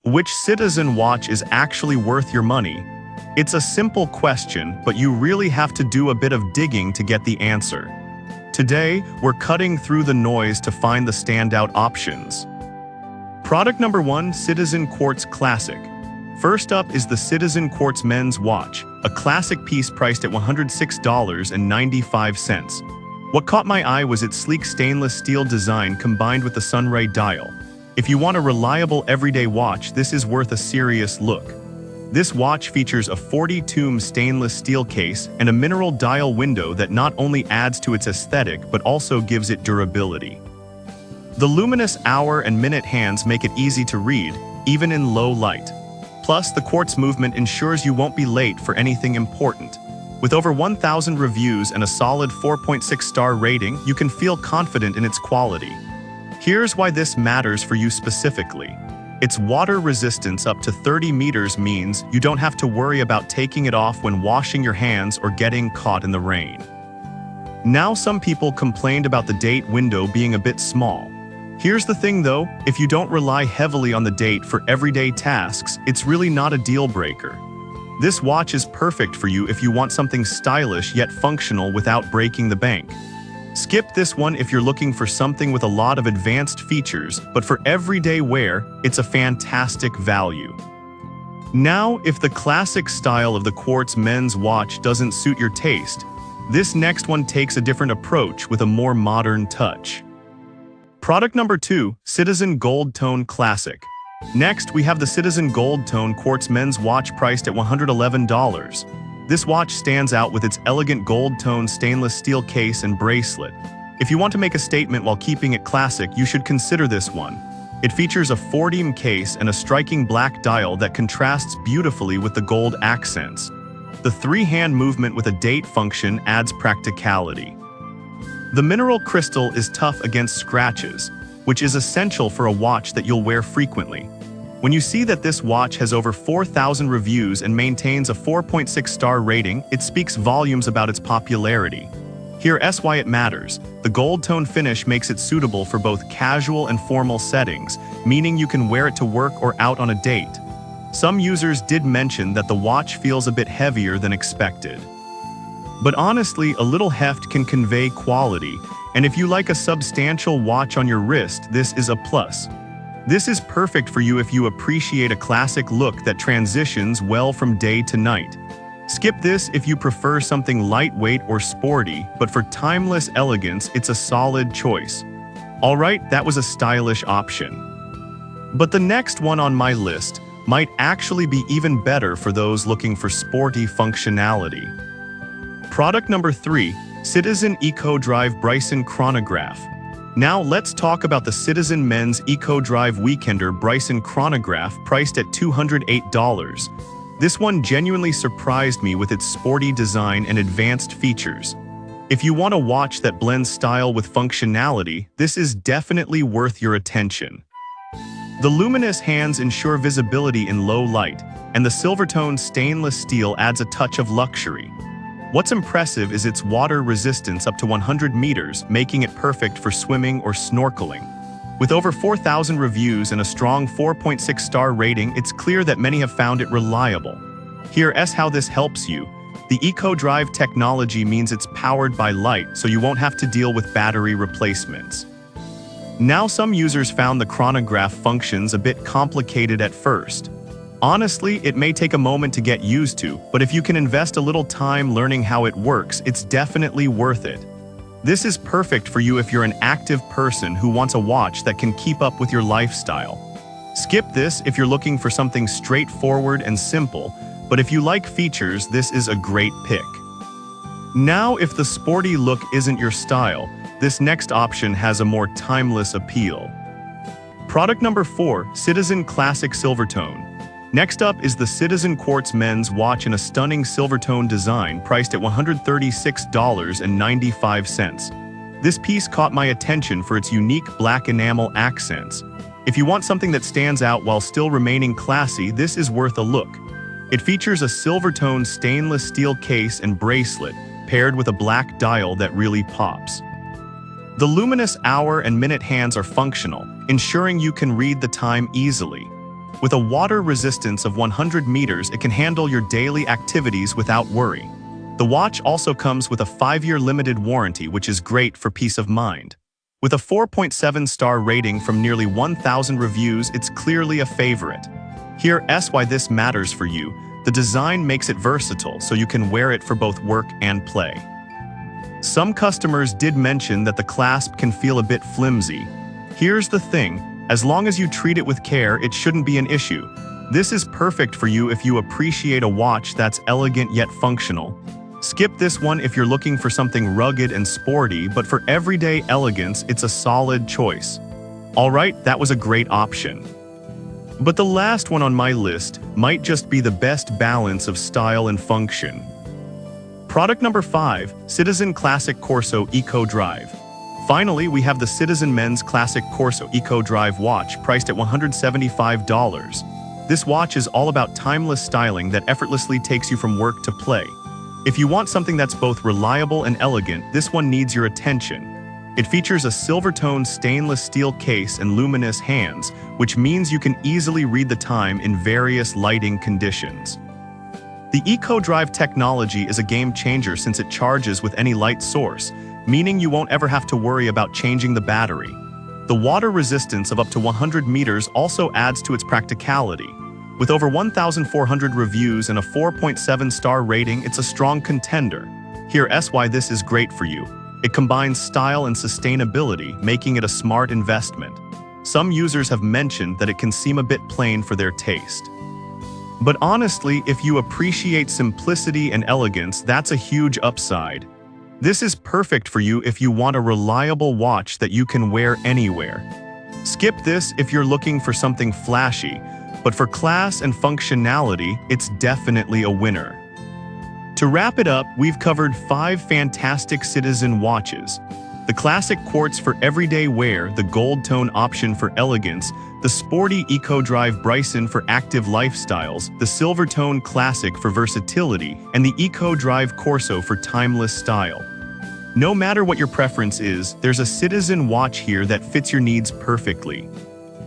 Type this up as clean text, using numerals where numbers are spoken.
Which citizen watch is actually worth your money? It's a simple question, but you really have to do a bit of digging to get the answer. Today, we're cutting through the noise to find the standout options. Product number 1, Citizen Quartz Classic. First up is the Citizen Quartz Men's Watch, a classic piece priced at $106.95. What caught my eye was its sleek stainless steel design combined with the sunray dial. If you want a reliable everyday watch, this is worth a serious look. This watch features a 40-toom stainless steel case and a mineral dial window that not only adds to its aesthetic but also gives it durability. The luminous hour and minute hands make it easy to read, even in low light. Plus, the quartz movement ensures you won't be late for anything important. With over 1,000 reviews and a solid 4.6-star rating, you can feel confident in its quality. Here's why this matters for you specifically. Its water resistance up to 30 meters means you don't have to worry about taking it off when washing your hands or getting caught in the rain. Now, some people complained about the date window being a bit small. Here's the thing though, if you don't rely heavily on the date for everyday tasks, it's really not a deal breaker. This watch is perfect for you if you want something stylish yet functional without breaking the bank. Skip this one if you're looking for something with a lot of advanced features, but for everyday wear, it's a fantastic value. Now, if the classic style of the quartz men's watch doesn't suit your taste, this next one takes a different approach with a more modern touch. Product number 2, Citizen Gold Tone Classic. Next, we have the Citizen Gold Tone Quartz Men's Watch priced at $111. This watch stands out with its elegant gold tone stainless steel case and bracelet. If you want to make a statement while keeping it classic, you should consider this one. It features a 40-toom case and a striking black dial that contrasts beautifully with the gold accents. The three-hand movement with a date function adds practicality. The mineral crystal is tough against scratches, which is essential for a watch that you'll wear frequently. When you see that this watch has over 4,000 reviews and maintains a 4.6-star rating, it speaks volumes about its popularity. Here's why it matters. The gold tone finish makes it suitable for both casual and formal settings, meaning you can wear it to work or out on a date. Some users did mention that the watch feels a bit heavier than expected. But honestly, a little heft can convey quality, and if you like a substantial watch on your wrist, this is a plus. This is perfect for you if you appreciate a classic look that transitions well from day to night. Skip this if you prefer something lightweight or sporty, but for timeless elegance, it's a solid choice. Alright, that was a stylish option. But the next one on my list might actually be even better for those looking for sporty functionality. Product number 3, Citizen Eco Drive Bryson Chronograph. Now let's talk about the Citizen Men's Eco Drive Weekender Bryson Chronograph priced at $208. This one genuinely surprised me with its sporty design and advanced features. If you want a watch that blends style with functionality, this is definitely worth your attention. The luminous hands ensure visibility in low light, and the silver-toned stainless steel adds a touch of luxury. What's impressive is its water resistance up to 100 meters, making it perfect for swimming or snorkeling. With over 4,000 reviews and a strong 4.6-star rating, it's clear that many have found it reliable. Here's how this helps you. The Eco Drive technology means it's powered by light, so you won't have to deal with battery replacements. Now, some users found the chronograph functions a bit complicated at first. Honestly, it may take a moment to get used to, but if you can invest a little time learning how it works, it's definitely worth it. This is perfect for you if you're an active person who wants a watch that can keep up with your lifestyle. Skip this if you're looking for something straightforward and simple, but if you like features, this is a great pick. Now, if the sporty look isn't your style, this next option has a more timeless appeal. Product number 4, Citizen Classic Silvertone. Next up is the Citizen Quartz Men's Watch in a stunning silver-tone design priced at $136.95. This piece caught my attention for its unique black enamel accents. If you want something that stands out while still remaining classy, this is worth a look. It features a silver-toned stainless steel case and bracelet, paired with a black dial that really pops. The luminous hour and minute hands are functional, ensuring you can read the time easily. With a water resistance of 100 meters, it can handle your daily activities without worry. The watch also comes with a 5-year limited warranty, which is great for peace of mind. With a 4.7-star rating from nearly 1,000 reviews, it's clearly a favorite. Here's why this matters for you. The design makes it versatile, so you can wear it for both work and play. Some customers did mention that the clasp can feel a bit flimsy. Here's the thing, as long as you treat it with care, it shouldn't be an issue. This is perfect for you if you appreciate a watch that's elegant yet functional. Skip this one if you're looking for something rugged and sporty, but for everyday elegance, it's a solid choice. Alright, that was a great option. But the last one on my list might just be the best balance of style and function. Product number 5, Citizen Classic Corso Eco Drive. Finally, we have the Citizen Men's Classic Corso Eco Drive watch, priced at $175. This watch is all about timeless styling that effortlessly takes you from work to play. If you want something that's both reliable and elegant, this one needs your attention. It features a silver-toned stainless steel case and luminous hands, which means you can easily read the time in various lighting conditions. The Eco Drive technology is a game changer since it charges with any light source, meaning you won't ever have to worry about changing the battery. The water resistance of up to 100 meters also adds to its practicality. With over 1,400 reviews and a 4.7-star rating, it's a strong contender. Here's why this is great for you. It combines style and sustainability, making it a smart investment. Some users have mentioned that it can seem a bit plain for their taste. But honestly, if you appreciate simplicity and elegance, that's a huge upside. This is perfect for you if you want a reliable watch that you can wear anywhere. Skip this if you're looking for something flashy, but for class and functionality, it's definitely a winner. To wrap it up, we've covered 5 fantastic Citizen watches. The classic quartz for everyday wear, the gold tone option for elegance, the sporty Eco Drive Bryson for active lifestyles, the silver tone classic for versatility, and the Eco Drive Corso for timeless style. No matter what your preference is, there's a Citizen watch here that fits your needs perfectly.